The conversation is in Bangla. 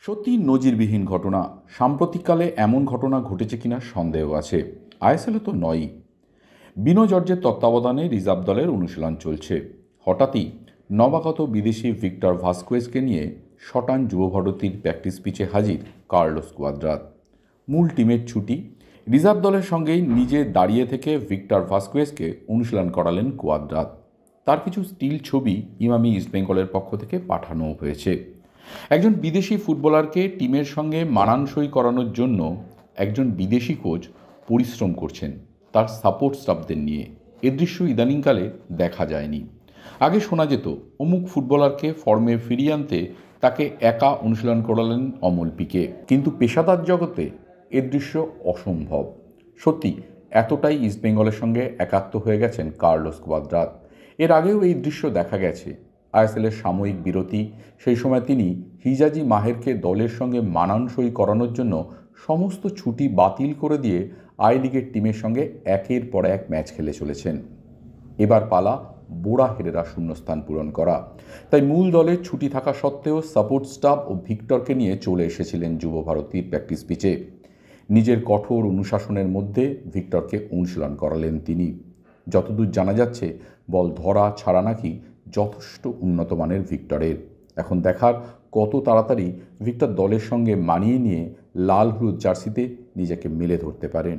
সত্যি নজিরবিহীন ঘটনা। সাম্প্রতিককালে এমন ঘটনা ঘটেছে কিনা সন্দেহ আছে। আইএসএলে তো নয়ই। বিনো জর্জের তত্ত্বাবধানে রিজার্ভ দলের অনুশীলন চলছে। হঠাৎই নবাগত বিদেশি ভিক্টর ভাস্কুয়েজকে নিয়ে শটান যুবভারতীর প্র্যাকটিস পিচে হাজির কার্লোস কুয়াদ্রাত। মূল টিমের ছুটি, রিজার্ভ দলের সঙ্গেই নিজে দাঁড়িয়ে থেকে ভিক্টর ভাস্কুয়েজকে অনুশীলন করালেন কুয়াদ্রাত। তার কিছু স্টিল ছবি ইমামি ইস্টবেঙ্গলের পক্ষ থেকে পাঠানো হয়েছে। একজন বিদেশি ফুটবলারকে টিমের সঙ্গে মানানসই করানোর জন্য একজন বিদেশি কোচ পরিশ্রম করছেন তার সাপোর্ট স্টাফদের নিয়ে। এ দৃশ্য ইদানিংকালে দেখা যায়নি। আগে শোনা যেত অমুক ফুটবলারকে ফর্মে ফিরিয়ে আনতে তাকে একা অনুশীলন করালেন অমল পিকে, কিন্তু পেশাদার জগতে এ দৃশ্য অসম্ভব। সত্যি এতটাই ইস্টবেঙ্গলের সঙ্গে একাত্ম হয়ে গেছেন কার্লোস কুয়াদ্রাত। এর আগেও এই দৃশ্য দেখা গেছে। আইএসএলের সাময়িক বিরতি, সেই সময় তিনি হিজাজি মাহেরকে দলের সঙ্গে মানানসই করানোর জন্য সমস্ত ছুটি বাতিল করে দিয়ে আই লিগের টিমের সঙ্গে একের পর এক ম্যাচ খেলে চলেছেন। এবার পালা বোরা হেরেরা শূন্যস্থান পূরণ করা। তাই মূল দলের ছুটি থাকা সত্ত্বেও সাপোর্ট স্টাফ ও ভিক্টরকে নিয়ে চলে এসেছিলেন যুব ভারতীর প্র্যাকটিস পিচে। নিজের কঠোর অনুশাসনের মধ্যে ভিক্টরকে অনুশীলন করালেন তিনি। যতদূর জানা যাচ্ছে বল ধরা ছাড়া নাকি যথেষ্ট উন্নত মানের ভিক্টরের। এখন দেখার কত তাড়াতাড়ি ভিক্টর দলের সঙ্গে মানিয়ে নিয়ে লাল হলুদ জার্সিতে নিজেকে মেলে ধরতে পারেন।